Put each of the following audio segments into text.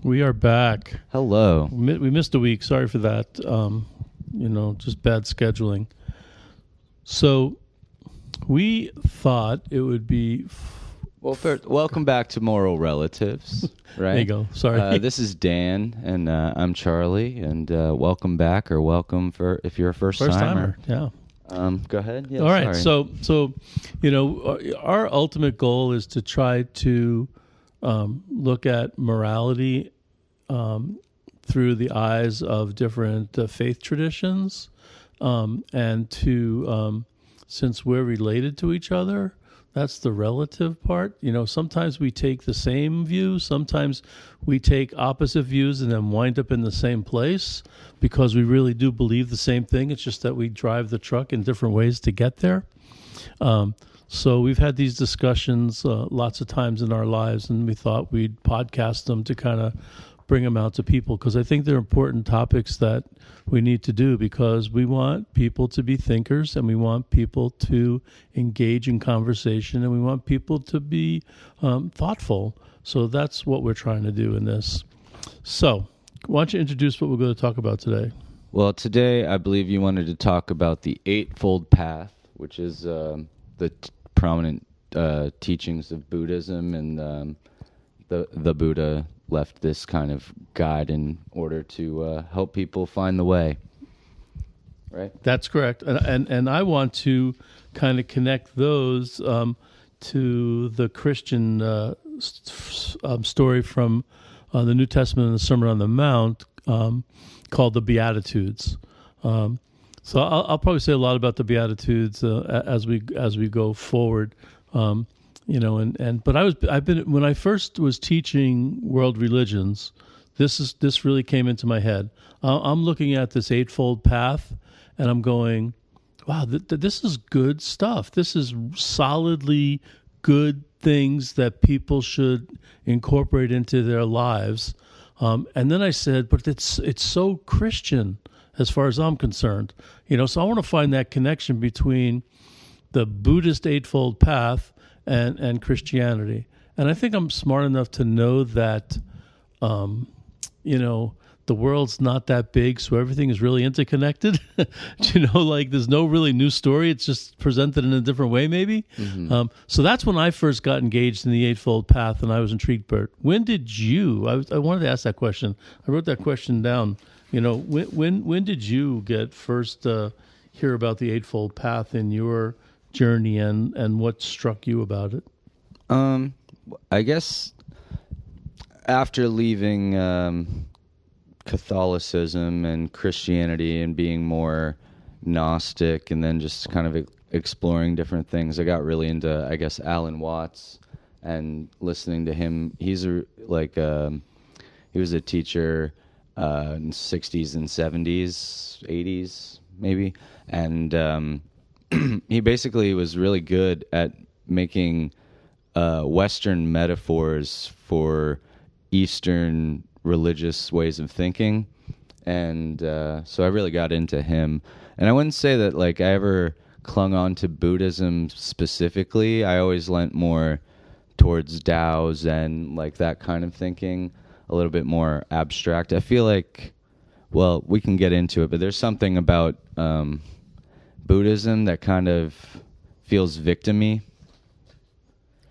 We are back. Hello. We missed a week. Sorry for that. Just bad scheduling. So we thought it would be... Well, first, welcome back to Moral Relatives, right? There you go. Sorry. This is Dan, and I'm Charlie, and welcome back, or welcome for if you're a first-timer. Yeah. Go ahead. Yeah, all right. Sorry. So our ultimate goal is to try to look at morality through the eyes of different faith traditions, and to since we're related to each other, that's the relative part. Sometimes we take the same view, sometimes we take opposite views and then wind up in the same place because we really do believe the same thing. It's just that we drive the truck in different ways to get there. So we've had these discussions lots of times in our lives, and we thought we'd podcast them to kind of bring them out to people, because I think they're important topics that we need to do, because we want people to be thinkers, and we want people to engage in conversation, and we want people to be thoughtful. So that's what we're trying to do in this. So why don't you introduce what we're going to talk about today? Well, today I believe you wanted to talk about the Eightfold Path, which is the prominent teachings of Buddhism, and the Buddha left this kind of guide in order to help people find the way. Right? That's correct. And I want to kind of connect those to the Christian story from the New Testament and the Sermon on the Mount, called the Beatitudes. So I'll probably say a lot about the Beatitudes as we go forward. But when I first was teaching world religions, this really came into my head. I'm looking at this Eightfold Path, and I'm going, wow, this is good stuff. This is solidly good things that people should incorporate into their lives. And then I said, but it's so Christian as far as I'm concerned. So I want to find that connection between the Buddhist Eightfold Path and Christianity. And I think I'm smart enough to know that, the world's not that big, so everything is really interconnected. There's no really new story. It's just presented in a different way, maybe. Mm-hmm. So that's when I first got engaged in the Eightfold Path, and I was intrigued. Bert, when did you? I wanted to ask that question. I wrote that question down. When did you get first hear about the Eightfold Path in your journey, and what struck you about it? I guess after leaving Catholicism and Christianity and being more Gnostic, and then just kind of exploring different things, I got really into, I guess, Alan Watts and listening to him. He was a teacher in the 60s and 70s, 80s maybe, and he basically was really good at making Western metaphors for Eastern religious ways of thinking, and so I really got into him. And I wouldn't say that I ever clung on to Buddhism specifically. I always leant more towards Tao, Zen, that kind of thinking, a little bit more abstract. I feel like, well, we can get into it, but there's something about Buddhism that kind of feels victim-y.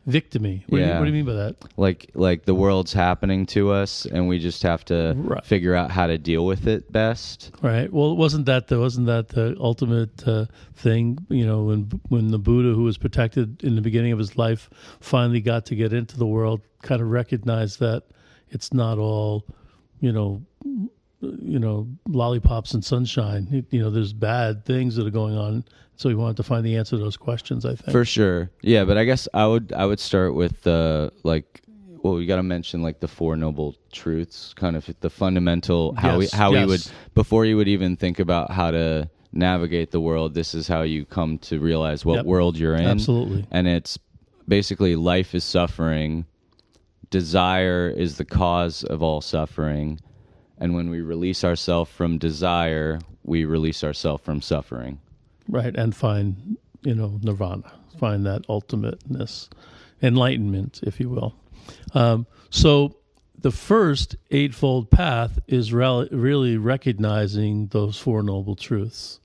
Victim-y? What do you mean by that? Like the world's happening to us, and we just have to figure out how to deal with it best. Right. Well, wasn't that the ultimate thing? When the Buddha, who was protected in the beginning of his life, finally got to get into the world, kind of recognized that it's not all, lollipops and sunshine. There's bad things that are going on. So he wanted to find the answer to those questions, I think. For sure. Yeah, but I guess I would start with we got to mention the Four Noble Truths, kind of the fundamental, he would, before you would even think about how to navigate the world, this is how you come to realize what world you're in. Absolutely. And it's basically life is suffering. Desire is the cause of all suffering. And when we release ourselves from desire, we release ourselves from suffering. Right, and find, nirvana, find that ultimateness, enlightenment, if you will. So the first Eightfold Path is really recognizing those Four Noble Truths.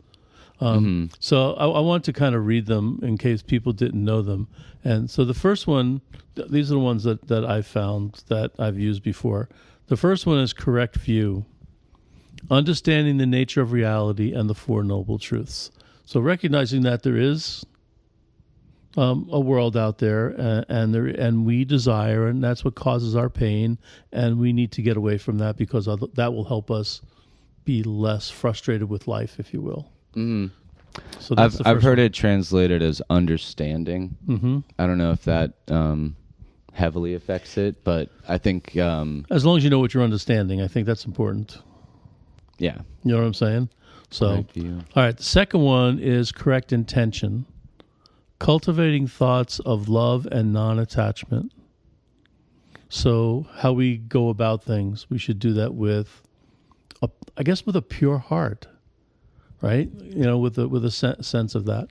So I want to kind of read them in case people didn't know them. And so the first one, these are the ones that I found that I've used before. The first one is correct view, understanding the nature of reality and the Four Noble Truths. So recognizing that there is a world out there, and we desire, and that's what causes our pain, and we need to get away from that because that will help us be less frustrated with life, if you will. Mm-hmm. So I've heard it translated as understanding. Mm-hmm. I don't know if that heavily affects it, but I think as long as you know what you're understanding, I think that's important. Yeah, you know what I'm saying. So, all right. The second one is correct intention, cultivating thoughts of love and non-attachment. So, how we go about things, we should do that with a pure heart. Right, with a sense of that.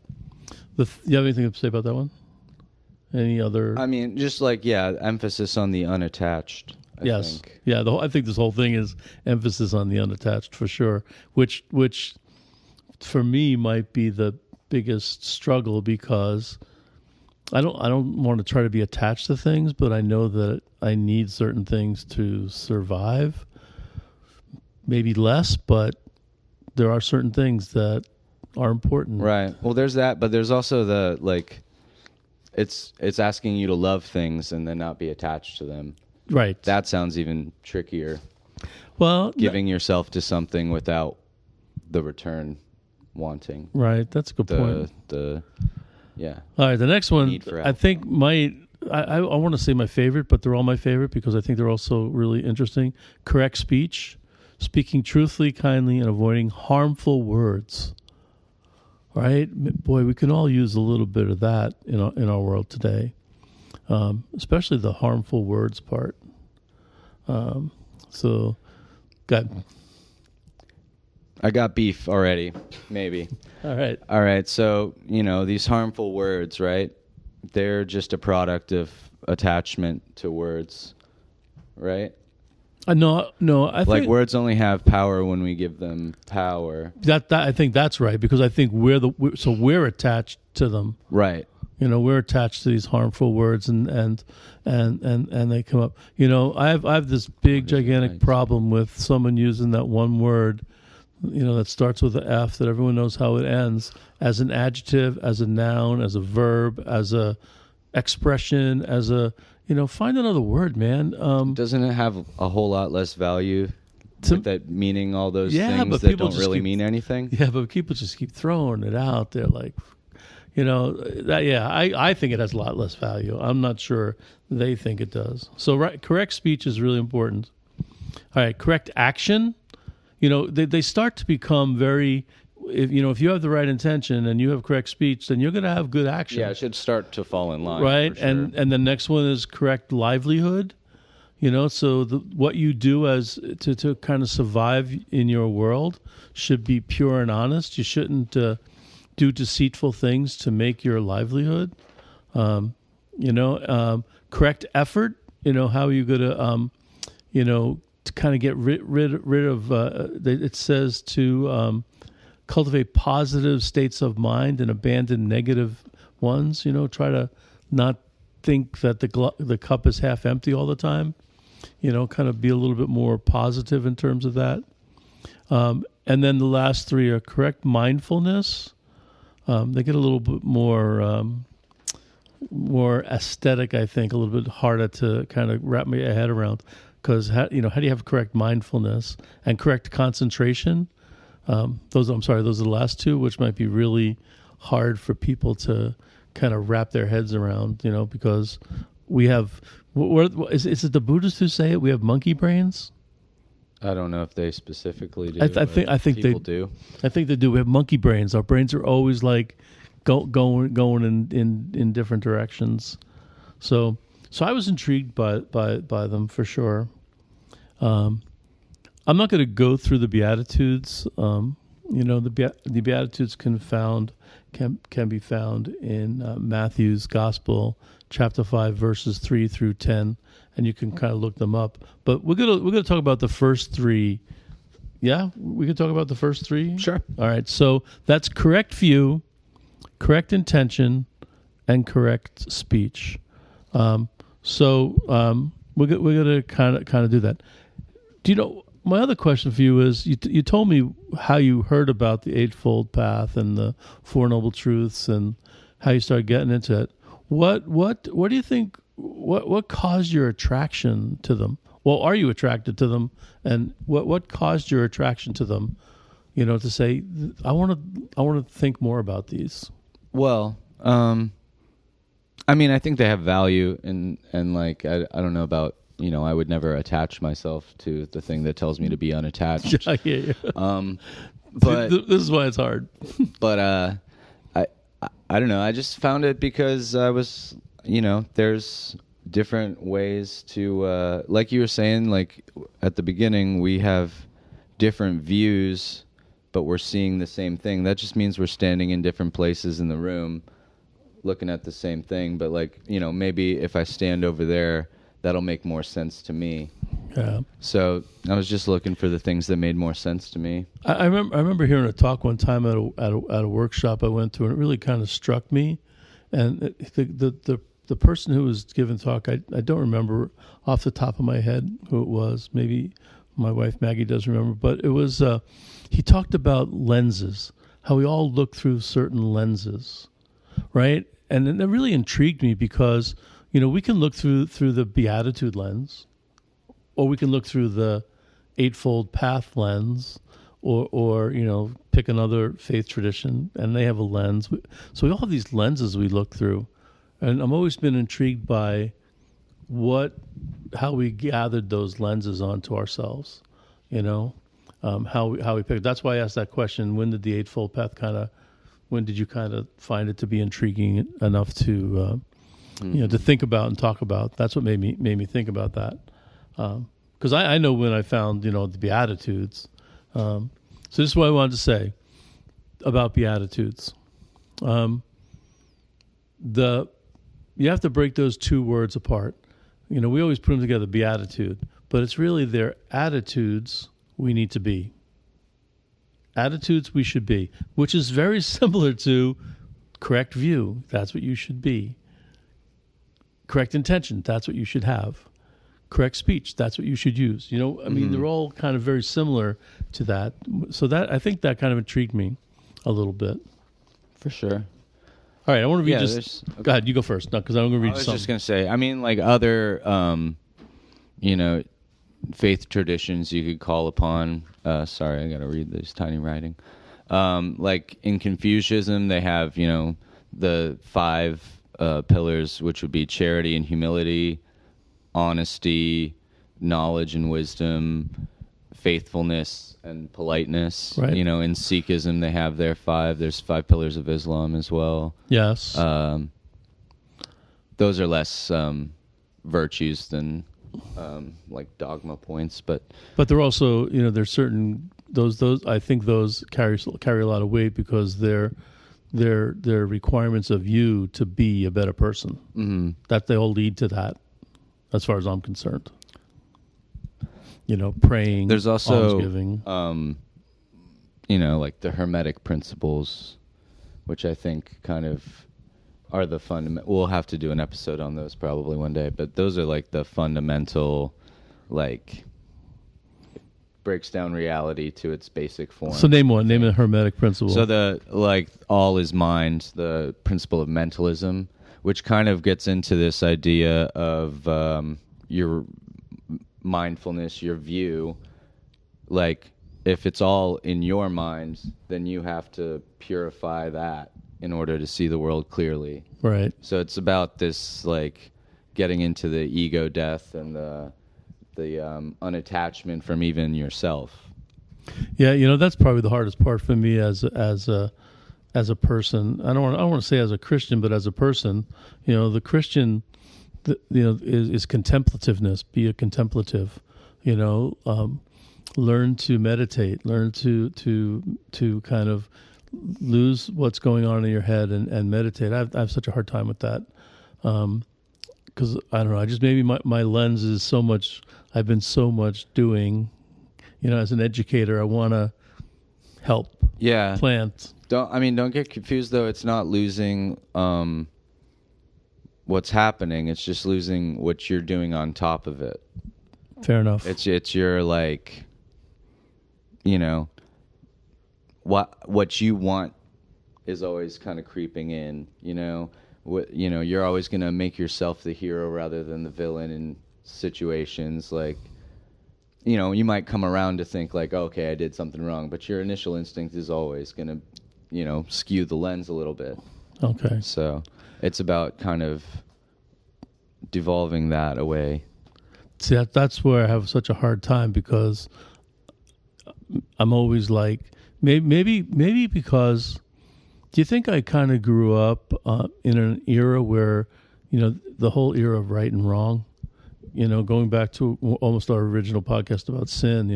You have anything to say about that one? Any other? I mean, just emphasis on the unattached. I think. Yeah. I think this whole thing is emphasis on the unattached for sure. Which for me might be the biggest struggle because I don't want to try to be attached to things, but I know that I need certain things to survive. Maybe less, but there are certain things that are important. Right. Well, there's that, but there's also it's asking you to love things and then not be attached to them. Right. That sounds even trickier. Well, giving yourself to something without the return wanting. Right. That's a good point. Yeah. All right. The next one, I think I want to say my favorite, but they're all my favorite because I think they're also really interesting. Correct speech. Speaking truthfully, kindly, and avoiding harmful words. Right? Boy, we can all use a little bit of that in our world today, especially the harmful words part. So, I got beef already, maybe. All right. So, these harmful words, right? They're just a product of attachment to words, right? No. I think words only have power when we give them power. That I think that's right because I think we're attached to them. Right. We're attached to these harmful words and they come up. I have this big gigantic problem with someone using that one word, that starts with an F that everyone knows how it ends as an adjective, as a noun, as a verb, as a expression, as a find another word, man. Doesn't it have a whole lot less value with that meaning all those things that don't really mean anything? Yeah, but people just keep throwing it out there like, I think it has a lot less value. I'm not sure they think it does. So correct speech is really important. All right, correct action. They start to become very... If you have the right intention and you have correct speech, then you're going to have good action. Yeah, it should start to fall in line. Right, for sure. and the next one is correct livelihood. So what you do as to kind of survive in your world should be pure and honest. You shouldn't do deceitful things to make your livelihood. Correct effort. How are you going to kind of get rid of? It says to. Cultivate positive states of mind and abandon negative ones. Try to not think that the cup is half empty all the time. Kind of be a little bit more positive in terms of that. And then the last three are correct mindfulness. They get a little bit more aesthetic, I think, a little bit harder to kind of wrap my head around. Because how do you have correct mindfulness and correct concentration? Those are the last two, which might be really hard for people to kind of wrap their heads around, because we have, is it the Buddhists who say it? We have monkey brains? I don't know if they specifically do. I think people do. I think they do. We have monkey brains. Our brains are always like going in different directions. So I was intrigued by them for sure. I'm not going to go through the Beatitudes. The Beatitudes can be found in Matthew's Gospel, chapter 5, verses 3 through 10, and you can kind of look them up. But we're gonna talk about the first three. Yeah, we can talk about the first three. Sure. All right. So that's correct view, correct intention, and correct speech. We're gonna kind of do that. Do you know? My other question for you is: you told me how you heard about the Eightfold Path and the Four Noble Truths and how you started getting into it. What do you think? What caused your attraction to them? Well, are you attracted to them? And what caused your attraction to them? You know, to say I want to think more about these. Well, I mean, I think they have value, and like I don't know about, you know, I would never attach myself to the thing that tells me to be unattached. I hear you. But this is why it's hard. But I don't know. I just found it because I was, you know, there's different ways to, like you were saying, like at the beginning, we have different views, but we're seeing the same thing. That just means we're standing in different places in the room, looking at the same thing. But like, you know, maybe if I stand over there, that'll make more sense to me. Yeah. So I was just looking for the things that made more sense to me. I remember hearing a talk one time at a workshop I went to, and it really kind of struck me. And the person who was giving the talk, I don't remember off the top of my head who it was. Maybe my wife Maggie does remember, but it was he talked about lenses, how we all look through certain lenses, right? And that really intrigued me because, you know, we can look through the Beatitude lens, or we can look through the Eightfold Path lens, or you know, pick another faith tradition, and they have a lens. So we all have these lenses we look through, and I've always been intrigued by how we gathered those lenses onto ourselves. You know, how we picked. That's why I asked that question. When did the Eightfold Path when did you kind of find it to be intriguing enough to you know, to think about and talk about? That's what made me think about that. Because I know when I found, you know, the Beatitudes. So this is what I wanted to say about Beatitudes. You have to break those two words apart. You know, we always put them together, beatitude, but it's really their attitudes we need to be. Attitudes we should be, which is very similar to correct view. That's what you should be. Correct intention. That's what you should have. Correct speech. That's what you should use. You know, I mean, they're all kind of very similar to that. So I think that kind of intrigued me a little bit. For sure. All right, I want to read Okay. Go ahead, you go first. No, because I'm going to read I was something. just going to say, I mean, like other, you know, faith traditions you could call upon. Sorry, I got to read this tiny writing. Like in Confucianism, they have, you know, the 5 pillars, which would be charity and humility, honesty, knowledge and wisdom, faithfulness and politeness. Right. You know, in Sikhism, they have their 5. There's 5 pillars of Islam as well. Yes. Those are less virtues than like dogma points, but they're also, you know, there's certain those I think those carry a lot of weight because they're requirements of you to be a better person. Mm-hmm. That they all lead to that, as far as I'm concerned. You know, praying. There's also almsgiving. You know, like the Hermetic principles, which I think kind of are the fundamental. We'll have to do an episode on those probably one day, but those are like the fundamental, like, breaks down reality to its basic form. So name one. Name a Hermetic principle. So the, like, all is mind, the principle of mentalism, which kind of gets into this idea of your mindfulness, your view. Like, if it's all in your mind, then you have to purify that in order to see the world clearly. Right. So it's about this, like, getting into the ego death and the unattachment from even yourself. Yeah, you know, that's probably the hardest part for me as a person. I don't want to say as a Christian, but as a person. You know, the Christian, you know, is contemplativeness. Be a contemplative. You know, learn to meditate. Learn to kind of lose what's going on in your head and meditate. I have such a hard time with that. because I don't know, I just maybe my lens is so much. I've been so much doing, as an educator, I want to help plant. Don't get confused though. It's not losing what's happening. It's just losing what you're doing on top of it. Fair enough. It's your like, what you want is always kind of creeping in. You're always gonna make yourself the hero rather than the villain in situations. Like, you might come around to think like, okay, I did something wrong, but your initial instinct is always gonna, skew the lens a little bit. Okay. So it's about kind of devolving that away. See, that's where I have such a hard time, because I'm always like, maybe because, do you think I kind of grew up in an era where, the whole era of right and wrong, going back to almost our original podcast about sin,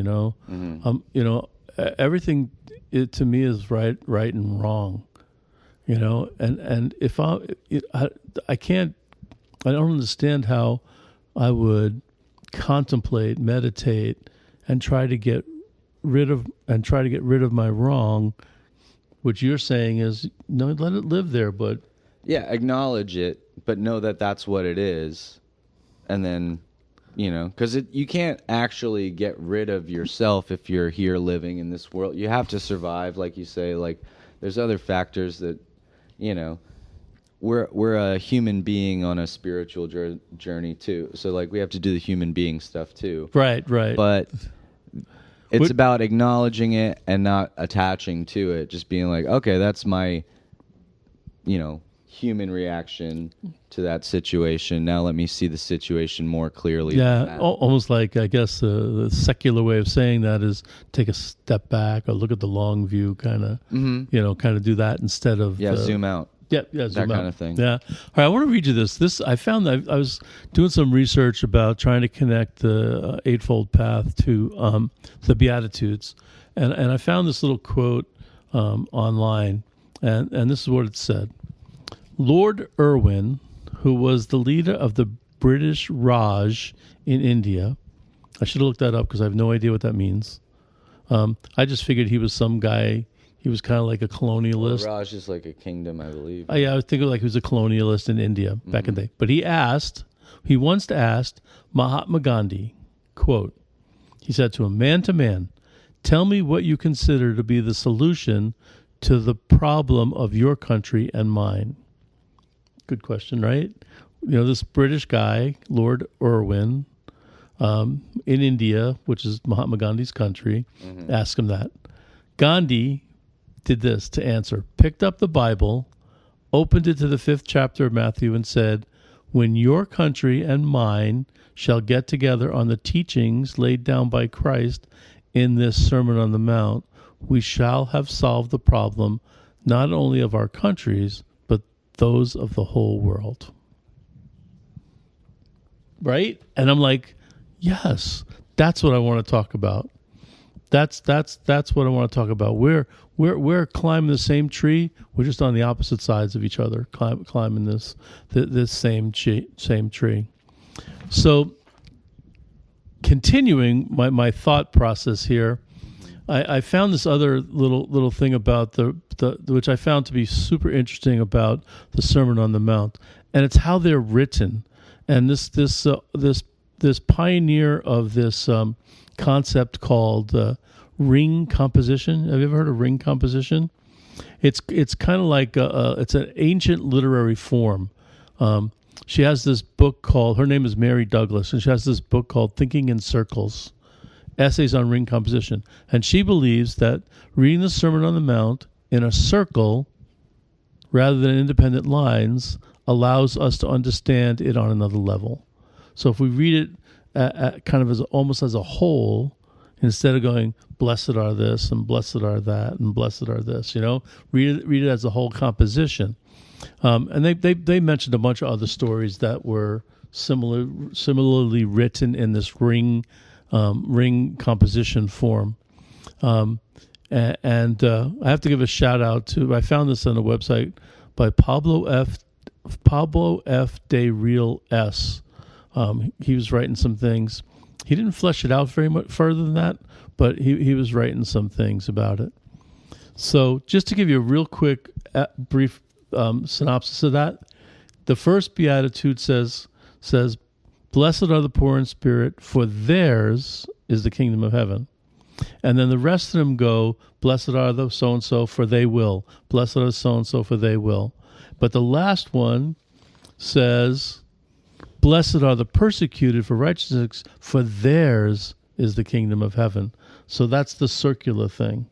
everything to me is right and wrong, and if I don't understand how I would contemplate, meditate, and try to get rid of my wrong, which you're saying is, no, let it live there, but acknowledge it, but know that that's what it is, and then because you can't actually get rid of yourself if you're here living in this world. You have to survive, like you say. Like, there's other factors that we're a human being on a spiritual journey too. So like, we have to do the human being stuff too. Right. But it's about acknowledging it and not attaching to it. Just being like, okay, that's my, human reaction to that situation. Now let me see the situation more clearly. Yeah, almost like, I guess the secular way of saying that is take a step back or look at the long view, kind of, kind of do that instead of zoom out. Yeah, zoom that out. Kind of thing. Yeah. All right, I want to read you this. I found that I was doing some research about trying to connect the Eightfold Path to the Beatitudes, and I found this little quote online, and this is what it said. Lord Irwin, who was the leader of the British Raj in India, I should have looked that up because I have no idea what that means. I just figured he was some guy. He was kind of like a colonialist. Raj is like a kingdom, I believe. Yeah, I was thinking like he was a colonialist in India back in the day. But he once asked Mahatma Gandhi, quote, he said to him, man to man, tell me what you consider to be the solution to the problem of your country and mine. Good question, right? This British guy, Lord Irwin, in India, which is Mahatma Gandhi's country, asked him that. Gandhi did this to answer, picked up the Bible, opened it to the 5th chapter of Matthew, and said, when your country and mine shall get together on the teachings laid down by Christ in this Sermon on the Mount, we shall have solved the problem not only of our countries, but those of the whole world. Right? And I'm like, yes, that's what I want to talk about. That's what I want to talk about. We're climbing the same tree. We're just on the opposite sides of each other, climbing this same tree. So, continuing my thought process here, I found this other little thing about the which I found to be super interesting about the Sermon on the Mount, and it's how they're written. And this pioneer of this concept called ring composition. Have you ever heard of ring composition? It's kind of like it's an ancient literary form. She has this book called, her name is Mary Douglas, and she has this book called Thinking in Circles, Essays on Ring Composition. And she believes that reading the Sermon on the Mount in a circle rather than independent lines allows us to understand it on another level. So if we read it kind of as almost as a whole, instead of going, blessed are this and blessed are that and blessed are this, read it as a whole composition. And they mentioned a bunch of other stories that were similarly written in this ring composition form. And I have to give a shout out to, I found this on a website by Pablo F. Pablo F. de Real S. He was writing some things. He didn't flesh it out very much further than that, but he was writing some things about it. So just to give you a real quick, brief synopsis of that, the first Beatitude says, "Blessed are the poor in spirit, for theirs is the kingdom of heaven." And then the rest of them go, "Blessed are the so-and-so, for they will. Blessed are the so-and-so, for they will." But the last one says, "Blessed are the persecuted for righteousness, for theirs is the kingdom of heaven." So that's the circular thing.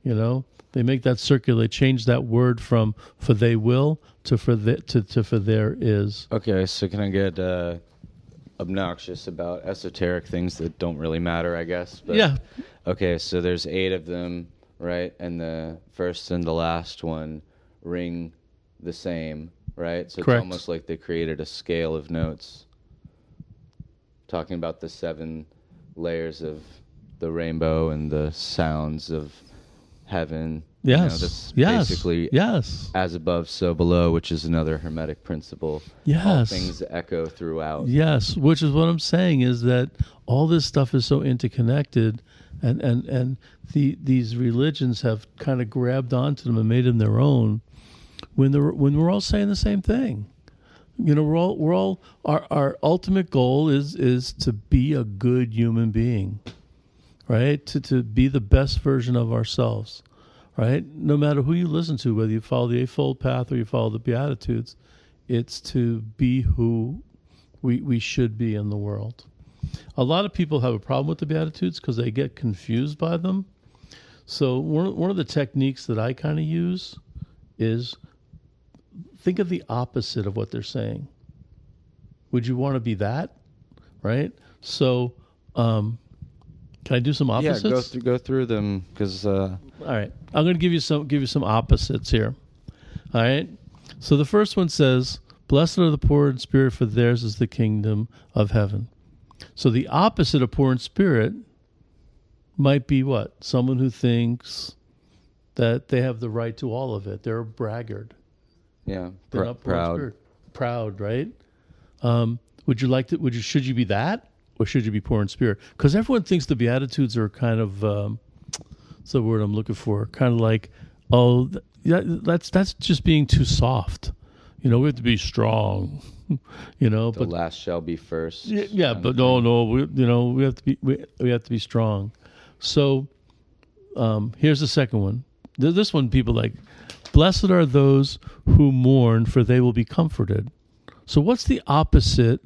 You know, they make that circular. They change that word from "for they will" to "for there is." Okay, so can I get obnoxious about esoteric things that don't really matter, I guess? But, Yeah. Okay, so there's 8 of them, right? And the first and the last one ring the same, right? So Correct. It's almost like they created a scale of notes talking about the 7 layers of the rainbow and the sounds of heaven. Yes. That's yes. basically yes. as above, so below, which is another Hermetic principle. Yes. All things echo throughout. Yes, which is what I'm saying is that all this stuff is so interconnected, and these religions have kind of grabbed onto them and made them their own. When we're all saying the same thing, you know, we're all our ultimate goal is to be a good human being, right? To be the best version of ourselves, right? No matter who you listen to, whether you follow the Eightfold Path or you follow the Beatitudes, it's to be who we should be in the world. A lot of people have a problem with the Beatitudes because they get confused by them. So one of the techniques that I kind of use is think of the opposite of what they're saying. Would you want to be that? Right? So can I do some opposites? Yeah, go through them because. All right, I'm going to give you some opposites here. All right. So the first one says, "Blessed are the poor in spirit, for theirs is the kingdom of heaven." So the opposite of poor in spirit might be what? Someone who thinks that they have the right to all of it. They're a braggart. Yeah, They're not poor in proud. spirit. Proud, right? Should you be that, or should you be poor in spirit? Because everyone thinks the Beatitudes are kind of what's the word I'm looking for? Kind of like, oh, that's just being too soft. You know, we have to be strong. You know, The last shall be first. Yeah, but no, we have to be strong. So here's the second one. This one, people like, "Blessed are those who mourn, for they will be comforted." So what's the opposite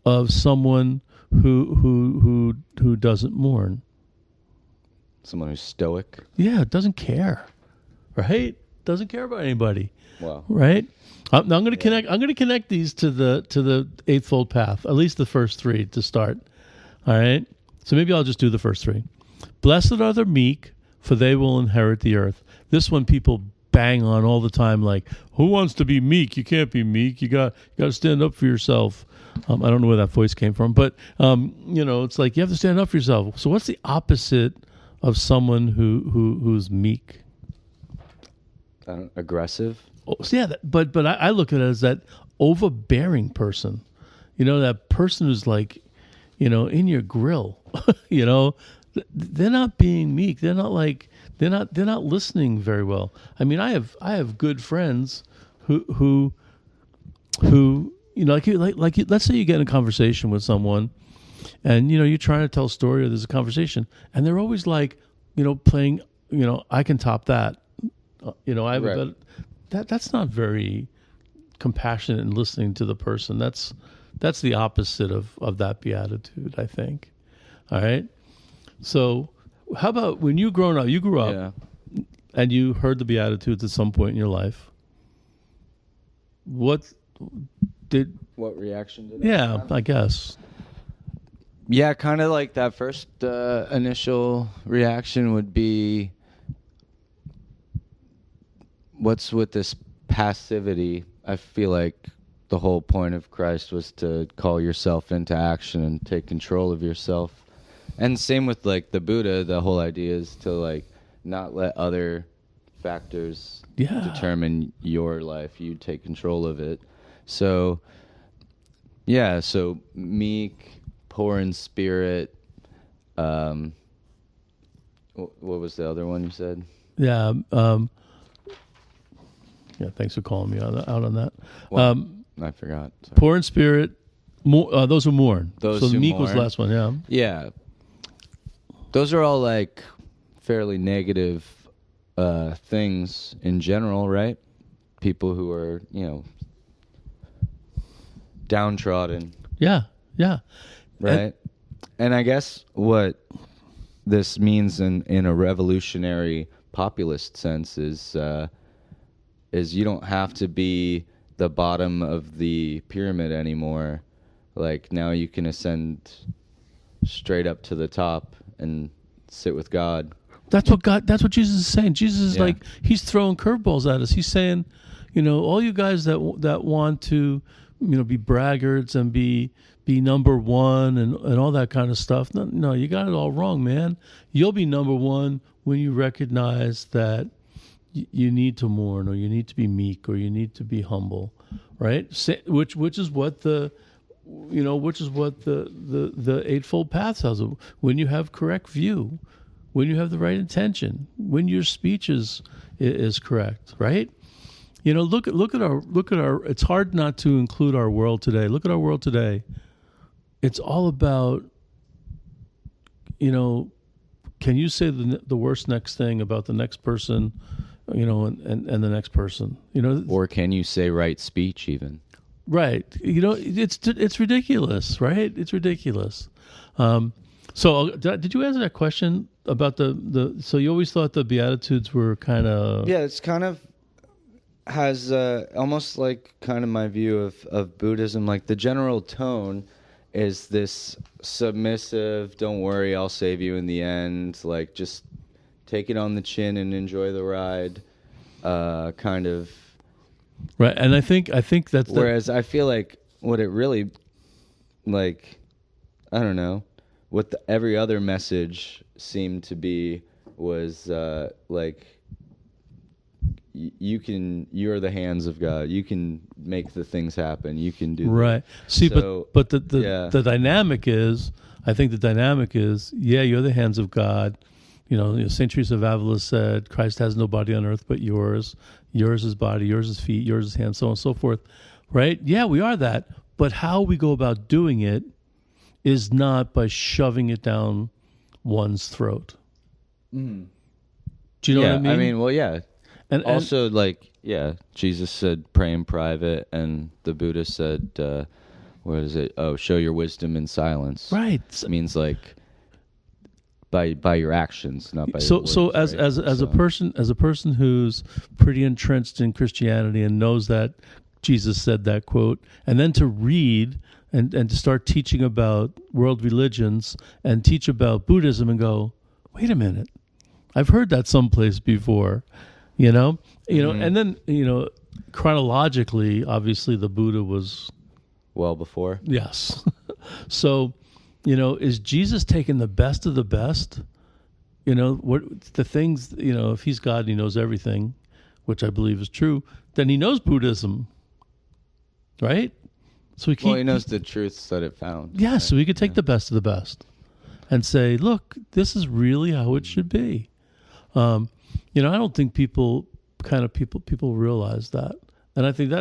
of someone who doesn't mourn? Someone who's stoic. Yeah, doesn't care, right? Doesn't care about anybody. Wow. Right. Now I'm going to connect. I'm going to connect these to the Eightfold Path. At least the first 3 to start. All right. So maybe I'll just do the first 3. "Blessed are the meek, for they will inherit the earth." This one people bang on all the time. Like, who wants to be meek? You can't be meek. You got to stand up for yourself. I don't know where that voice came from, but it's like you have to stand up for yourself. So what's the opposite of someone who's meek? Aggressive. Oh, so yeah, but I look at it as that overbearing person. You know, that person who's like, in your grill. They're not being meek. They're not like they're not listening very well. I mean, I have good friends who like let's say you get in a conversation with someone, and you're trying to tell a story or there's a conversation, and they're always like, playing, I can top that. I have a better. That's not very compassionate and listening to the person. That's the opposite of that beatitude, I think. All right. So how about when you grew up and you heard the Beatitudes at some point in your life? What reaction did I guess. Yeah, kind of like that first initial reaction would be, what's with this passivity? I feel like the whole point of Christ was to call yourself into action and take control of yourself. And same with like the Buddha, the whole idea is to like not let other factors determine your life. You take control of it. So, yeah, so meek, poor in spirit. What was the other one you said? Yeah. Yeah. Thanks for calling me out on that. Well, I forgot. Sorry. Poor in spirit, those who mourn. Those so who meek was mourn. the last one. Yeah. Yeah. Those are all like fairly negative things in general, right? People who are, downtrodden. Yeah. Yeah. Right. And I guess what this means in a revolutionary populist sense is you don't have to be the bottom of the pyramid anymore. Like now you can ascend straight up to the top and sit with God. That's what Jesus is saying. Jesus is like, he's throwing curveballs at us. He's saying, all you guys that want to, be braggarts and be number one and all that kind of stuff. No, you got it all wrong, man. You'll be number one when you recognize that you need to mourn, or you need to be meek, or you need to be humble, right? Which is what the Eightfold Path says. When you have correct view, when you have the right intention, when your speech is correct, right? Look at our. It's hard not to include our world today. Look at our world today. It's all about, can you say the worst next thing about the next person, and the next person, Or can you say right speech even? Right. It's ridiculous, right? It's ridiculous. So did you answer that question about so you always thought the Beatitudes were kind of... Yeah, it's kind of has almost like kind of my view of Buddhism. Like the general tone is this submissive, don't worry, I'll save you in the end. Like just take it on the chin and enjoy the ride kind of. Right. And I think that's... Whereas I feel like what it really, like, I don't know, what every other message seemed to be was like, you're the hands of God. You can make the things happen. You can do right. See, so, but the dynamic is, I think the dynamic is, you're the hands of God. St. Teresa of Avila said, Christ has no body on earth but yours. Yours is body, yours is feet, yours is hands, so on and so forth. Right? Yeah, we are that. But how we go about doing it is not by shoving it down one's throat. Mm. Do you know what I mean? I mean, well, yeah. And also, Jesus said, pray in private, and the Buddha said, what is it? Oh, show your wisdom in silence. Right. It means like by your actions, not by your words. So as a person who's pretty entrenched in Christianity and knows that Jesus said that quote, and then to read and to start teaching about world religions and teach about Buddhism and go, wait a minute, I've heard that someplace before. Mm-hmm. And then, chronologically, obviously the Buddha was... well before. Yes. So, is Jesus taking the best of the best? What the things, if he's God and he knows everything, which I believe is true, then he knows Buddhism, right? So he knows the truths that it found. Yeah, right? So we could take the best of the best and say, look, this is really how it should be. I don't think people realize that, and I think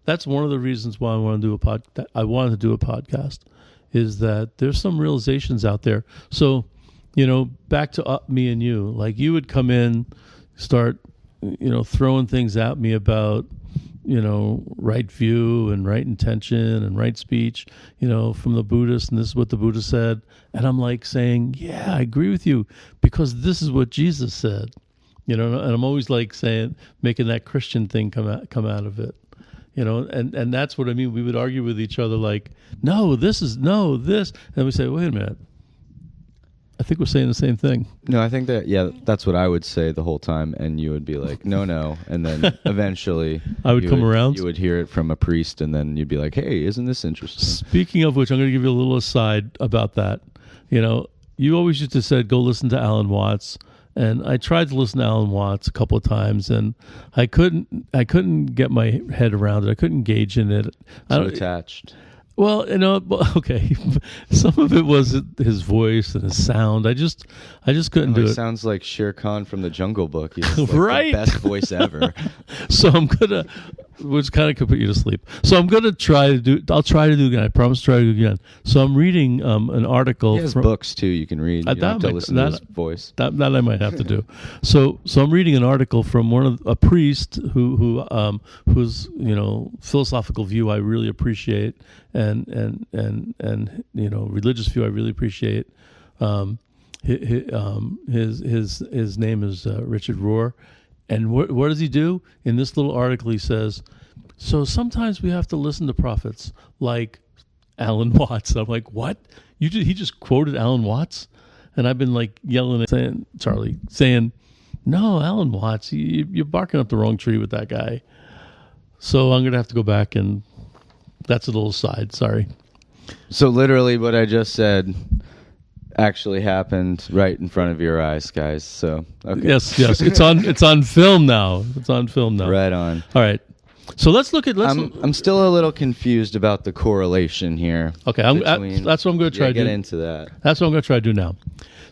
that's one of the reasons why I wanted to do a podcast, is that there's some realizations out there. So, back to me and you, like you would come in, start, throwing things at me about, right view and right intention and right speech, from the Buddhist, and this is what the Buddha said, and I'm like saying, yeah, I agree with you because this is what Jesus said. And I'm always like saying, making that Christian thing come out of it, and that's what I mean. We would argue with each other like, no, this, and we say, wait a minute, I think we're saying the same thing. No, I think that's what I would say the whole time, and you would be like, no, and then eventually I would come around. You would hear it from a priest, and then you'd be like, hey, isn't this interesting? Speaking of which, I'm going to give you a little aside about that. You always used to say, go listen to Alan Watts. And I tried to listen to Alan Watts a couple of times, and I couldn't get my head around it. I couldn't engage in it. Too attached. Well, okay. Some of it was his voice and his sound. I just couldn't do it. Sounds like Shere Khan from the Jungle Book. He's like right? the best voice ever. So which kind of could put you to sleep. So I'll try to do it again. I promise to try to do it again. So I'm reading an article. He has books too you can read. You don't have to listen to his voice. That I might have to do. So I'm reading an article from a priest whose philosophical view I really appreciate, and religious view I really appreciate. His name is Richard Rohr. And what does he do? In this little article, he says, so sometimes we have to listen to prophets like Alan Watts. And I'm like, what? He just quoted Alan Watts? And I've been like yelling at Charlie, saying, no, Alan Watts, you're barking up the wrong tree with that guy. So I'm going to have to go back, and that's a little aside. Sorry. So literally what I just said actually happened right in front of your eyes, guys. So okay. Yes, it's on film now. It's on film now. Right on. All right. So let's look at. I'm still a little confused about the correlation here. Okay, that's what I'm going to try to get do. into that. That's what I'm going to try to do now.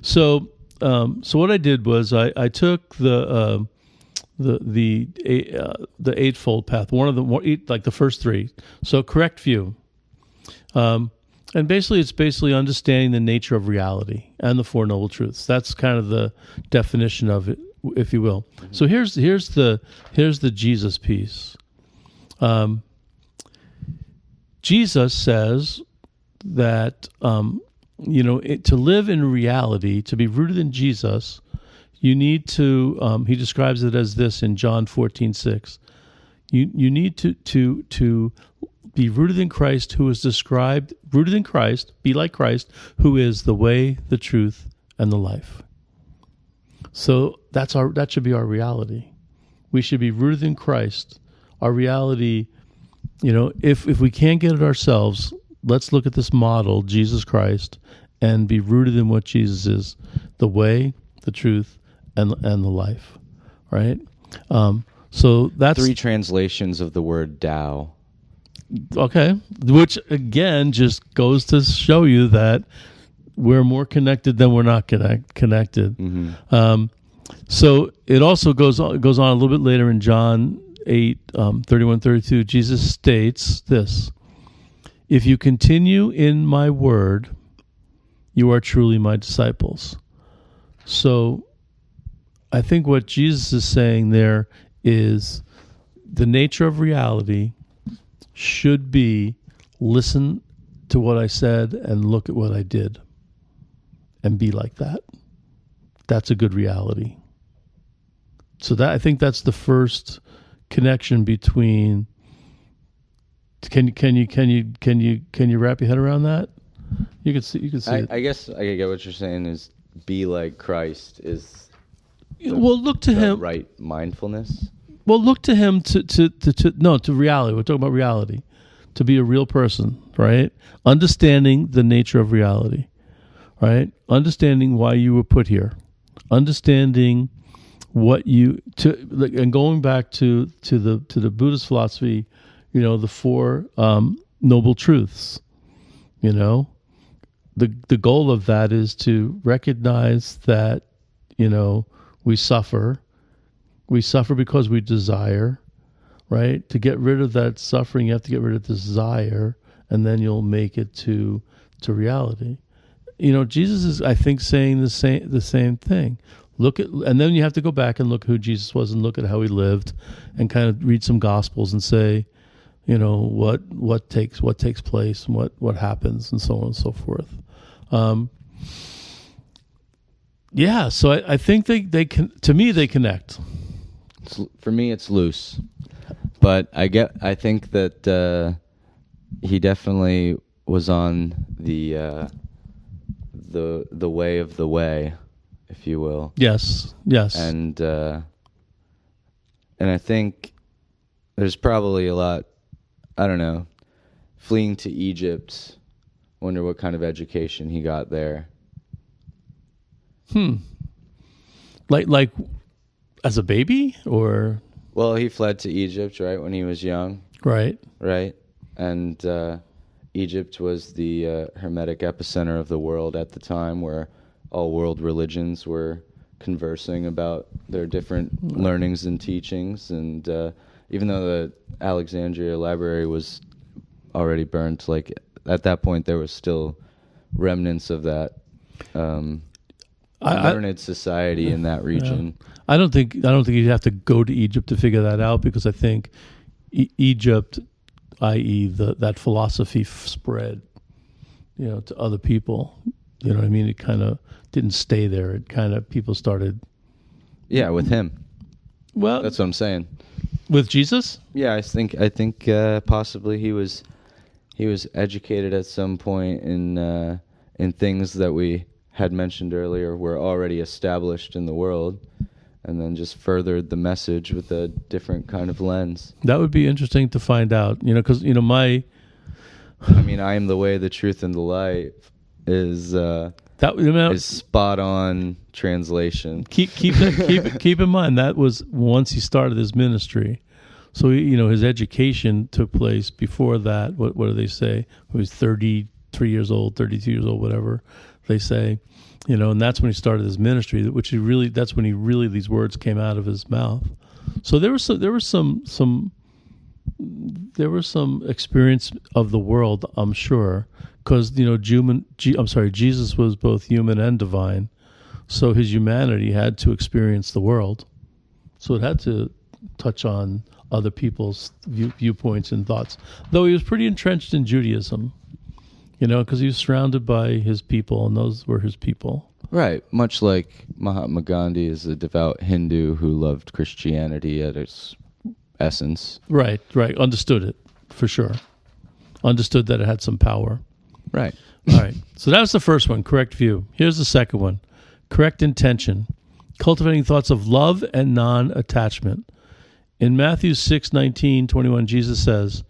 So what I did was I took the Eightfold path, one of the first three. So correct view. And it's basically understanding the nature of reality and the Four Noble Truths. That's kind of the definition of it, if you will. Mm-hmm. So here's the Jesus piece. Jesus says that to live in reality, to be rooted in Jesus, you need to. He describes it as this in John 14:6. You need to be rooted in Christ, who is described, rooted in Christ, be like Christ, who is the way, the truth, and the life. So that should be our reality. We should be rooted in Christ. Our reality, if we can't get it ourselves, let's look at this model, Jesus Christ, and be rooted in what Jesus is, the way, the truth, and the life, right? So that's 3 translations of the word Tao. Okay, which again just goes to show you that we're more connected than we're not connected. Mm-hmm. So it also goes on a little bit later in John 8:31-32. Jesus states this: "If you continue in my word, you are truly my disciples." So I think what Jesus is saying there is the nature of reality should be listen to what I said and look at what I did and be like that. That's a good reality. So I think that's the first connection between. Can you wrap your head around that? You can see it. I guess I get what you're saying is be like Christ is. Look to him. Right mindfulness. Well, look to him to reality. We're talking about reality, to be a real person, right? Understanding the nature of reality, right? Understanding why you were put here, understanding and going back to the Buddhist philosophy, the Four Noble Truths. The goal of that is to recognize that we suffer. We suffer because we desire, right? To get rid of that suffering, you have to get rid of desire, and then you'll make it to reality. Jesus is, I think, saying the same thing. And then you have to go back and look who Jesus was and look at how he lived, and kind of read some Gospels and say, what takes place and what happens, and so on and so forth. So I think they can. To me, they connect. For me, it's loose, but I think that he definitely was on the way of the way, if you will. Yes. And I think there's probably a lot. I don't know. Fleeing to Egypt. Wonder what kind of education he got there. Like as a baby, or Well, he fled to Egypt, right, when he was young, right? right? And Egypt was the Hermetic epicenter of the world at the time, where all world religions were conversing about their different learnings and teachings. And even though the Alexandria Library was already burnt, like at that point there was still remnants of that learned society in that region. Yeah. I don't think you'd have to go to Egypt to figure that out, because I think Egypt, i.e., that philosophy spread, to other people. You know what I mean? It kind of didn't stay there. It kind of, people started. Yeah, with him. Well, that's what I'm saying. With Jesus? Yeah, I think possibly he was educated at some point in things that we had mentioned earlier were already established in the world, and then just furthered the message with a different kind of lens. That would be interesting to find out, because I am the way, the truth, and the light is spot on translation. Keep in mind that was once he started his ministry. So his education took place before that. What do they say? He was 33 years old, 32 years old, whatever they say. And that's when he started his ministry. That's when these words came out of his mouth. So there was some experience of the world, I'm sure, because Jesus was both human and divine. So his humanity had to experience the world. So it had to touch on other people's viewpoints and thoughts. Though he was pretty entrenched in Judaism, because he was surrounded by his people, and those were his people. Right, much like Mahatma Gandhi is a devout Hindu who loved Christianity at its essence. Right. Understood it, for sure. Understood that it had some power. Right. All right. So that was the first one, correct view. Here's the second one, correct intention. Cultivating thoughts of love and non-attachment. In Matthew 6:19-21, Jesus says,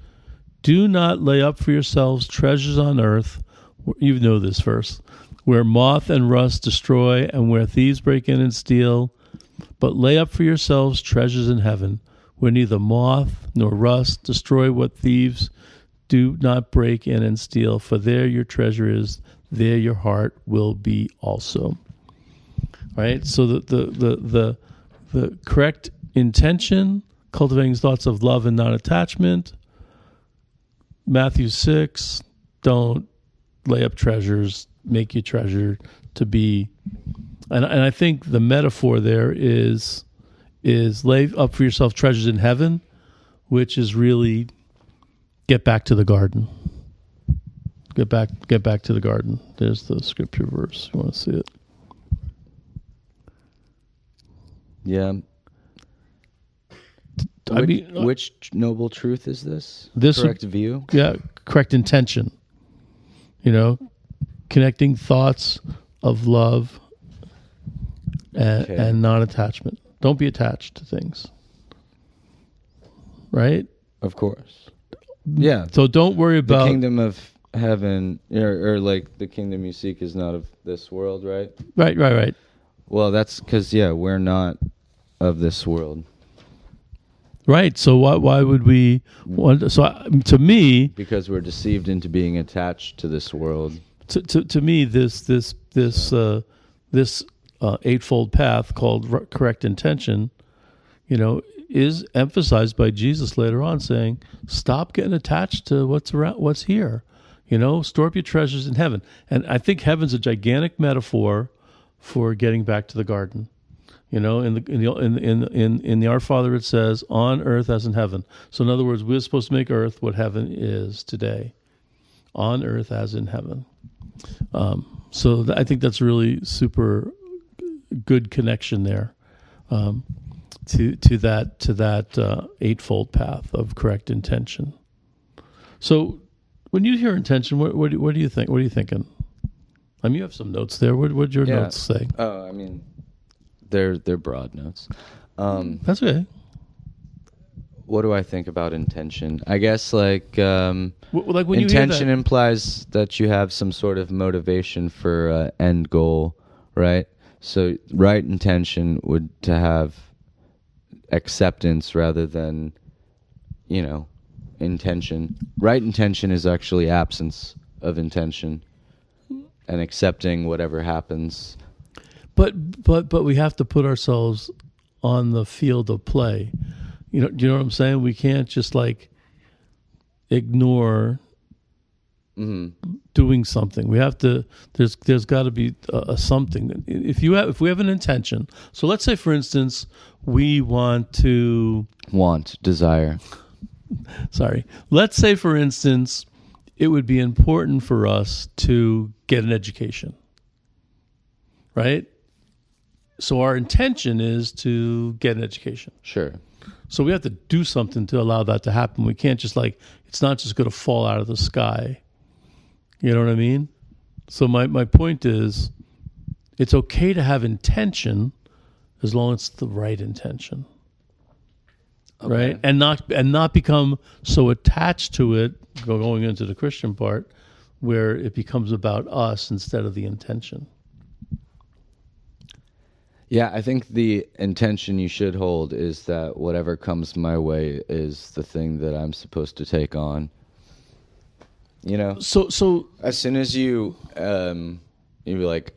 "Do not lay up for yourselves treasures on earth," you know this verse, "where moth and rust destroy and where thieves break in and steal, but lay up for yourselves treasures in heaven, where neither moth nor rust destroy, what thieves do not break in and steal, for there your treasure is, there your heart will be also." All right, so the correct intention, cultivating thoughts of love and non-attachment. Matthew 6, don't lay up treasures, make your treasure to be. And I think the metaphor there is lay up for yourself treasures in heaven, which is really get back to the garden. Get back to the garden. There's the scripture verse. You want to see it? Yeah. Which noble truth is this? Correct view? Yeah, correct intention. Connecting thoughts of love and non-attachment. Don't be attached to things. Right? Of course. Yeah. So don't worry about... The kingdom of heaven, or like the kingdom you seek is not of this world, right? Right. Well, that's because, we're not of this world. Right. So why would we want? So to me, because we're deceived into being attached to this world. To me, this eightfold path called correct intention, is emphasized by Jesus later on, saying, "Stop getting attached to what's here. Store up your treasures in heaven." And I think heaven's a gigantic metaphor for getting back to the garden. In the Our Father it says, "On earth as in heaven." So in other words, we're supposed to make earth what heaven is today, on earth as in heaven. So I think that's really super good connection there to that eightfold path of correct intention. So when you hear intention, what do you think? What are you thinking? You have some notes there. What'd your notes say? Oh, They're broad notes. That's okay. What do I think about intention? I guess like when intention implies that you have some sort of motivation for end goal, right? So right intention would to have acceptance rather than, intention. Right intention is actually absence of intention, and accepting whatever happens. But we have to put ourselves on the field of play. Do you know what I'm saying? We can't just like ignore doing something. We have to. There's got to be a something. If we have an intention. So let's say, for instance, we desire. Sorry. Let's say, for instance, it would be important for us to get an education, right? So our intention is to get an education. Sure. So we have to do something to allow that to happen. We can't just it's not just going to fall out of the sky. You know what I mean? So my point is, it's okay to have intention as long as it's the right intention. Okay. Right? And not become so attached to it, going into the Christian part, where it becomes about us instead of the intention. Yeah, I think the intention you should hold is that whatever comes my way is the thing that I'm supposed to take on. So as soon as you're like,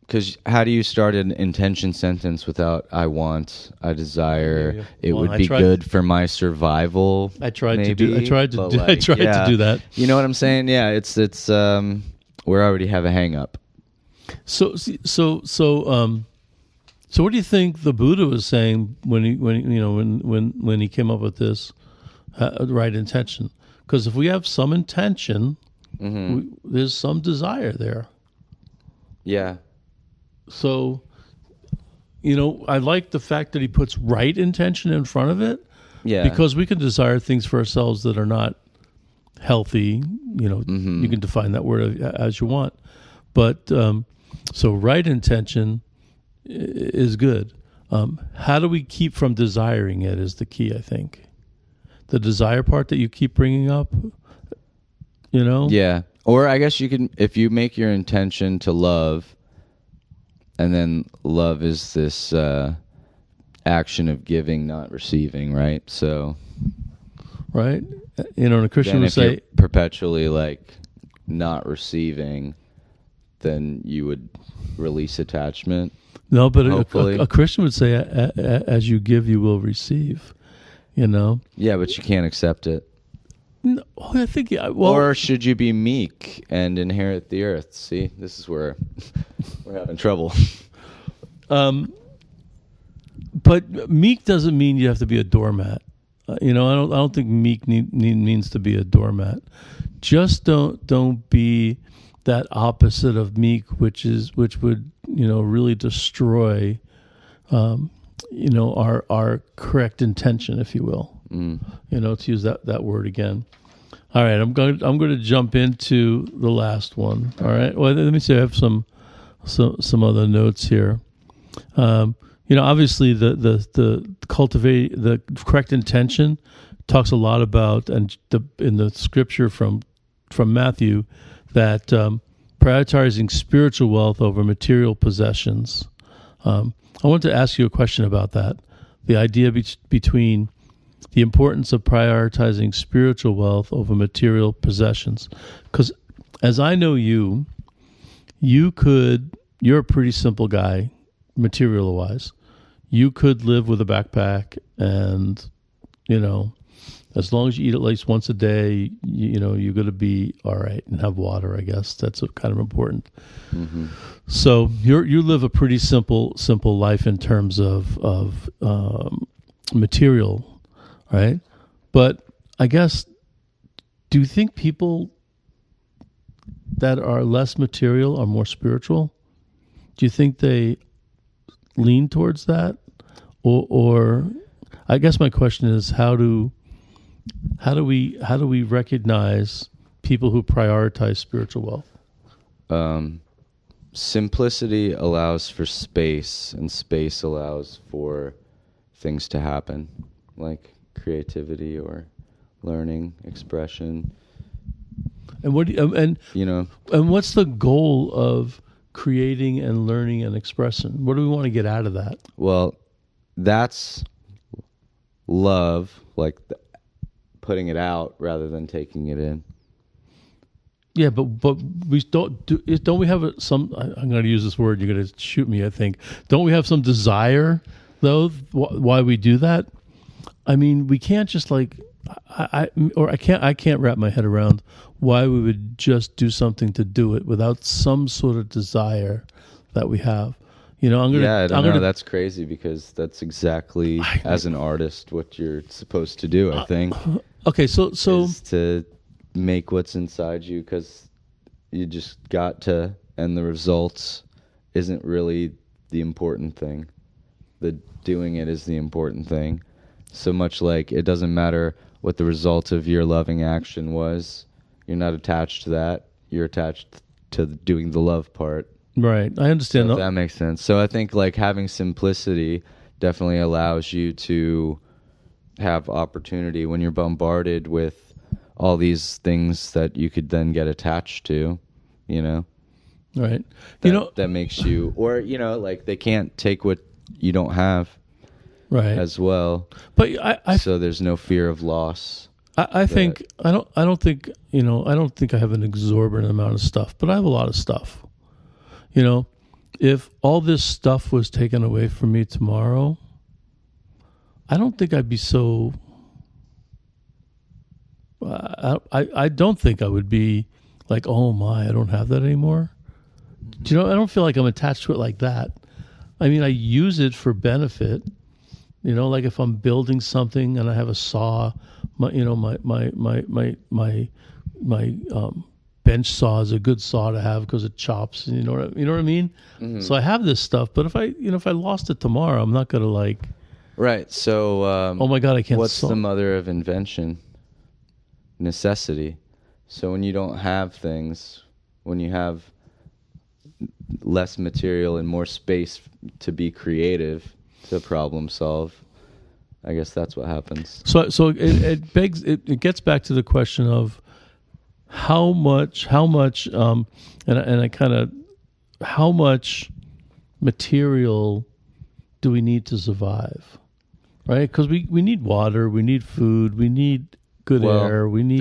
because how do you start an intention sentence without I want, I desire, it would be good for my survival? I tried to do that. You know what I'm saying? Yeah, it's we already have a hang up. So what do you think the Buddha was saying when he came up with this right intention? Because if we have some intention, there's some desire there. Yeah. So, I like the fact that he puts right intention in front of it. Yeah. Because we can desire things for ourselves that are not healthy. You can define that word as you want. But so right intention is good. How do we keep from desiring it is the key, I think. The desire part that you keep bringing up, Yeah. Or I guess you can, if you make your intention to love, and then love is this action of giving, not receiving, right? So, right? And a Christian would say, you're perpetually like not receiving, then you would release attachment. No, but a Christian would say, as you give, you will receive. Yeah, but you can't accept it. No, I think, or should you be meek and inherit the earth? See, this is where we're having trouble. But meek doesn't mean you have to be a doormat. I don't think meek means to be a doormat. Just don't be that opposite of meek, which would really destroy our correct intention, if you will. To use that word again. All right, I'm going to jump into the last one. All right. Well, let me see. I have some other notes here. Obviously the cultivate the correct intention talks a lot about, and in the scripture from Matthew, that prioritizing spiritual wealth over material possessions. I want to ask you a question about that. The idea between the importance of prioritizing spiritual wealth over material possessions. Because as I know you're a pretty simple guy, material-wise. You could live with a backpack and, as long as you eat at least once a day, you're going to be all right and have water, I guess. That's kind of important. Mm-hmm. So you live a pretty simple life in terms of material, right? But I guess, do you think people that are less material are more spiritual? Do you think they lean towards that? Or I guess my question is, how do we recognize people who prioritize spiritual wealth? Simplicity allows for space, and space allows for things to happen, like creativity or learning, expression. And and what's the goal of creating and learning and expressing. What do we want to get out of that? Well, that's love, like putting it out rather than taking it in. Yeah, but we don't we have some? I'm going to use this word. You're going to shoot me, I think. Don't we have some desire, though, why we do that? I mean, we can't just like I can't wrap my head around why we would just do something to do it without some sort of desire that we have. You know, I don't know. That's crazy because that's exactly as an artist what you're supposed to do. I think. Okay, so is to make what's inside you, because you just got to, and the results isn't really the important thing. The doing it is the important thing. So much like it doesn't matter what the result of your loving action was. You're not attached to that. You're attached to doing the love part. Right. I understand. So if that makes sense. So I think like having simplicity definitely allows you to have opportunity when you're bombarded with all these things that you could then get attached to, you know? Right. That makes you, or, like they can't take what you don't have. Right. As well. But so there's no fear of loss. I think I don't think I have an exorbitant amount of stuff, but I have a lot of stuff. You know, if all this stuff was taken away from me tomorrow, I don't think I'd be so. I don't think I would be like, oh my, I don't have that anymore. Do you know? I don't feel like I'm attached to it like that. I mean, I use it for benefit. You know, like if I'm building something and I have a saw, my bench saw is a good saw to have because it chops. And you know what I mean? Mm-hmm. So I have this stuff, but if I lost it tomorrow, I'm not gonna like. Right. So. Oh my God! I can't. What's the mother of invention? Necessity. So when you don't have things, when you have less material and more space to be creative, to problem solve, I guess that's what happens. So it gets back to the question of how much material do we need to survive, right? Because we need water, we need food, we need good air, we need.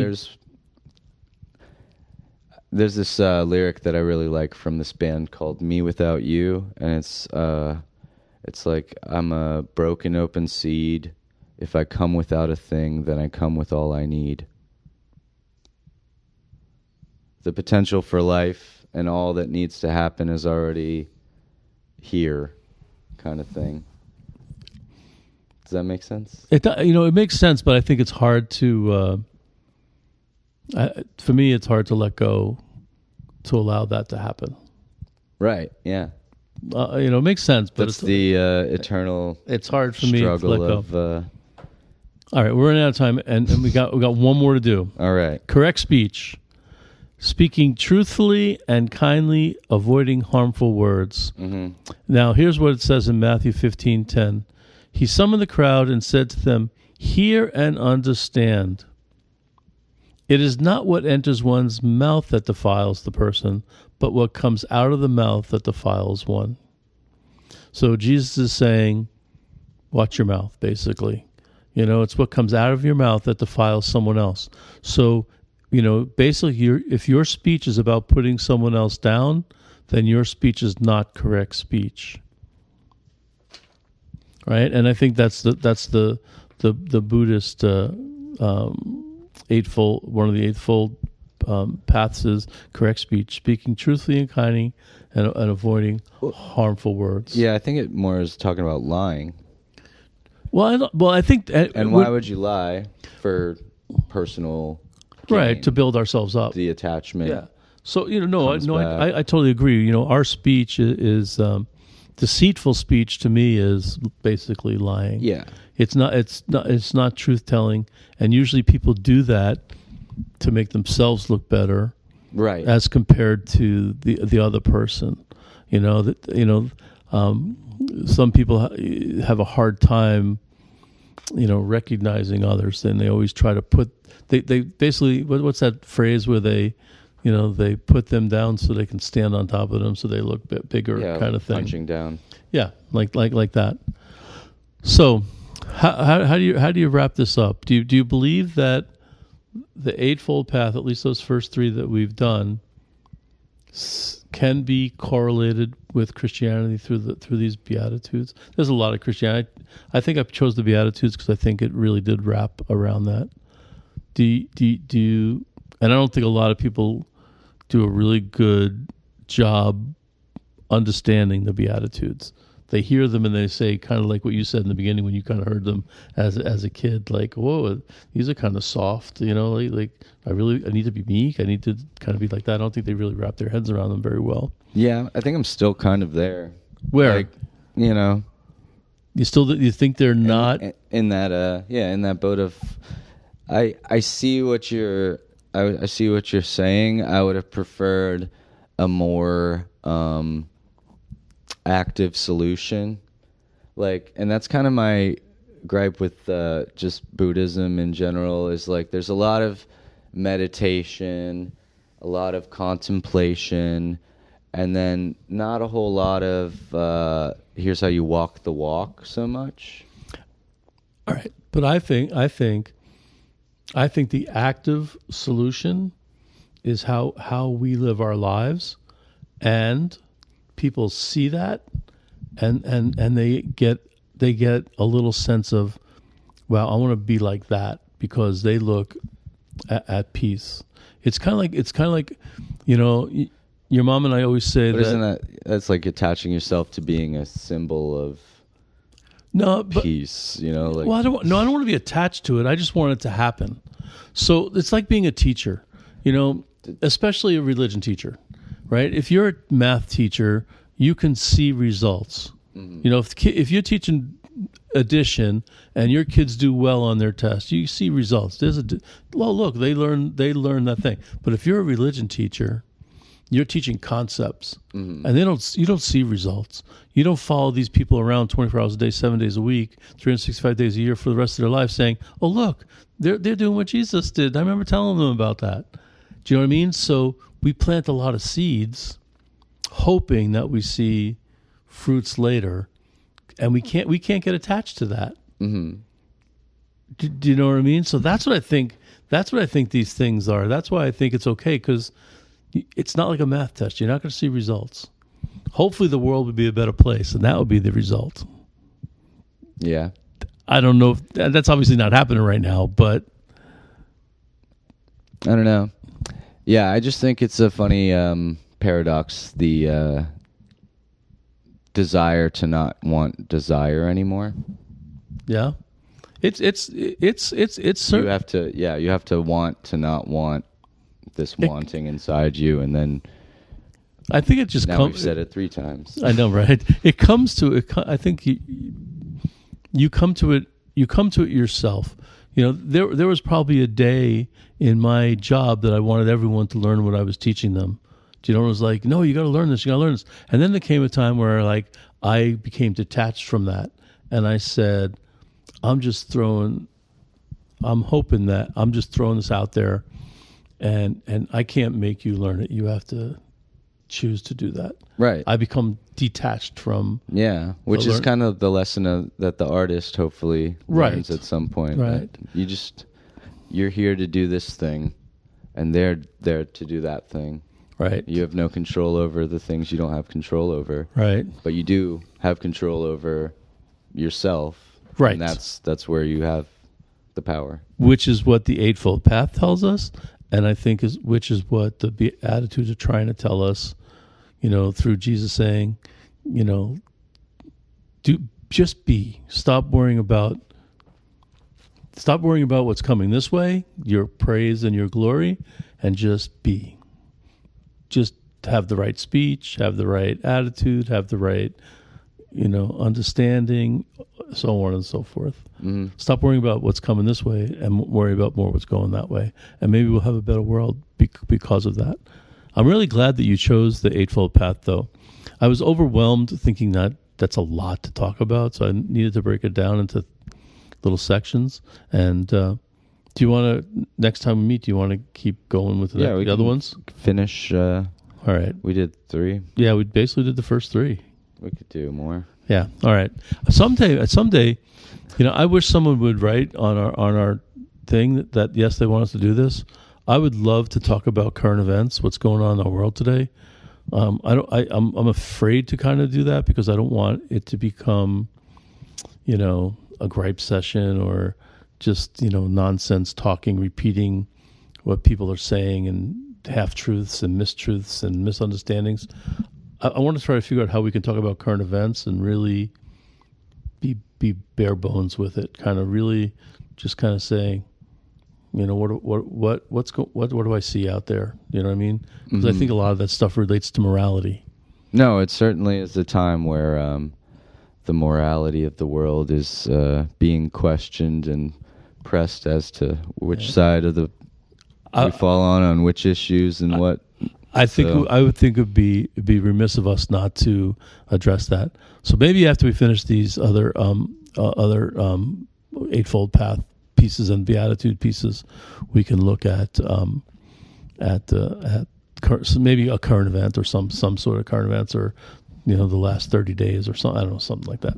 There's this lyric that I really like from this band called "Me Without You," and it's like, I'm a broken open seed. If I come without a thing, then I come with all I need. The potential for life and all that needs to happen is already here, kind of thing. Does that make sense? It makes sense, but I think it's hard to. For me, it's hard to let go, to allow that to happen. Right. Yeah. It makes sense, but that's the eternal. It's hard for me to let go. Of, all right, we're running out of time, and we got one more to do. All right. Correct speech: speaking truthfully and kindly, avoiding harmful words. Mm-hmm. Now, here's what it says in Matthew 15:10. He summoned the crowd and said to them, "Hear and understand. It is not what enters one's mouth that defiles the person, but what comes out of the mouth that defiles one." So Jesus is saying, watch your mouth, basically. It's what comes out of your mouth that defiles someone else. So, basically, if your speech is about putting someone else down, then your speech is not correct speech. Right? And I think that's the Buddhist Eightfold, one of the Eightfold paths is correct speech, speaking truthfully and kindly, and avoiding harmful words. Yeah, I think it more is talking about lying. I think. And why would you lie? For personal gain, right, to build ourselves up. The attachment. Yeah. So I totally agree. Our speech is deceitful speech to me is basically lying. Yeah. It's not truth telling, and usually people do that to make themselves look better, right? As compared to the other person. Some people have a hard time, recognizing others, and they always try to put. They basically, what's that phrase where they they put them down so they can stand on top of them, so they look a bit bigger, kind of thing. Punching down. Yeah, like that. So, how do you wrap this up? Do you believe that the Eightfold Path, at least those first three that we've done, can be correlated with Christianity through these Beatitudes? There's a lot of Christianity. I think I chose the Beatitudes because I think it really did wrap around that. Do you? And I don't think a lot of people do a really good job understanding the Beatitudes. They hear them and they say, kind of like what you said in the beginning when you kind of heard them as a kid, like, whoa, these are kind of soft, like I need to be meek. I need to kind of be like that. I don't think they really wrap their heads around them very well. Yeah, I think I'm still kind of there. Where? Like, you think they're not in that boat of, I see what you're saying. I would have preferred a more active solution, and that's kind of my gripe with just Buddhism in general, is like there's a lot of meditation, a lot of contemplation, and then not a whole lot of here's how you walk the walk so much. All right, but I think the active solution is how we live our lives, and people see that, and they get a little sense of, well, I want to be like that because they look at peace. It's kind of like your mom and I always say but that's like attaching yourself to being a symbol of peace. Well, I don't want to be attached to it. I just want it to happen. So it's like being a teacher, especially a religion teacher. Right? If you're a math teacher, you can see results. Mm-hmm. If you're teaching addition and your kids do well on their test, you see results. Look, they learn that thing. But if you're a religion teacher, you're teaching concepts, mm-hmm. and you don't see results. You don't follow these people around 24 hours a day, 7 days a week, 365 days a year for the rest of their life, saying, "Oh, look, they're doing what Jesus did." I remember telling them about that. Do you know what I mean? So we plant a lot of seeds, hoping that we see fruits later, and we can't get attached to that. Mm-hmm. Do you know what I mean? So that's what I think. That's what I think these things are. That's why I think it's okay, because it's not like a math test. You're not going to see results. Hopefully, the world would be a better place, and that would be the result. Yeah. I don't know. That's obviously not happening right now, but I don't know. Yeah, I just think it's a funny paradox, the desire to not want desire anymore. Yeah, it's you have to want to not want this wanting inside you, and then I think it just now we've said it 3 times. I know, right? It comes to it. I think you come to it. You come to it yourself. There was probably a day in my job that I wanted everyone to learn what I was teaching them. It was like, no, you got to learn this. You got to learn this. And then there came a time where I became detached from that, and I said, I'm just throwing this out there, and I can't make you learn it. You have to choose to do that. Right. I become detached from. Yeah, which is kind of the lesson that the artist hopefully learns at some point. Right. You're here to do this thing, and they're there to do that thing. Right. You have no control over the things you don't have control over. Right. But you do have control over yourself. Right. And that's where you have the power. Which is what the Eightfold Path tells us, and I think which is what the Beatitudes are trying to tell us, through Jesus saying, just be. Stop worrying about what's coming this way, your praise and your glory, and just be. Just have the right speech, have the right attitude, have the right, understanding, so on and so forth. Mm-hmm. Stop worrying about what's coming this way and worry about more what's going that way. And maybe we'll have a better world because of that. I'm really glad that you chose the Eightfold Path, though. I was overwhelmed thinking that that's a lot to talk about, so I needed to break it down into little sections. And Do you want to, next time we meet, do you want to keep going with the other ones? Finish. All right. We did 3. Yeah, we basically did the first 3. We could do more. Yeah. All right. Someday, I wish someone would write on our thing that yes, they want us to do this. I would love to talk about current events, what's going on in the world today. I'm afraid to kind of do that because I don't want it to become, a gripe session or just, nonsense talking, repeating what people are saying and half-truths and mistruths and misunderstandings. I want to try to figure out how we can talk about current events and really be bare bones with it. Kind of really just kind of saying, what do I see out there? You know what I mean? Because I think a lot of that stuff relates to morality. No, it certainly is a time where the morality of the world is being questioned and pressed as to which side of the we fall on which issues and what. I would think it'd be remiss of us not to address that. So maybe after we finish these other Eightfold Path pieces and Beatitude pieces, we can look at maybe a current event or some sort of current events or the last 30 days or something. I don't know, something like that.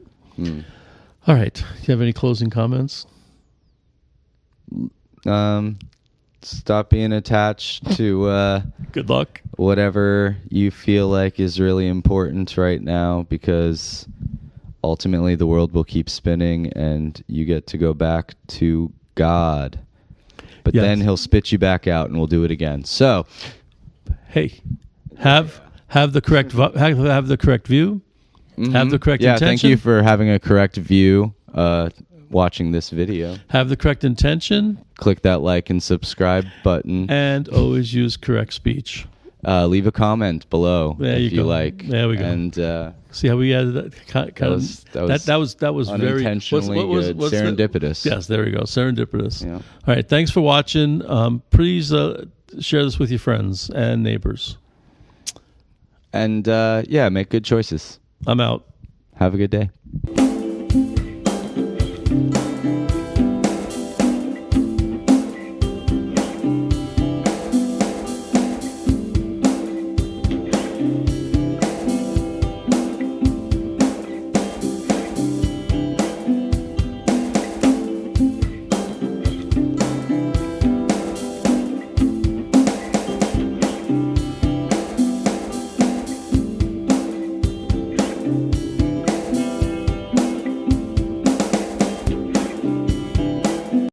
All right. Do you have any closing comments? Stop being attached to good luck, whatever you feel like is really important right now, because ultimately the world will keep spinning and you get to go back to God, but then he'll spit you back out and we'll do it again. So hey, have the correct view, have the correct intention. Thank you for having a correct view watching this video. Have the correct intention. Click that like and subscribe button. And always use correct speech. Leave a comment below if you go. like. There we go. And see how we added that? That was unintentionally very good. Serendipitous. Yes, there we go. Serendipitous. Yeah. All right. Thanks for watching. Please share this with your friends and neighbors. And make good choices. I'm out. Have a good day.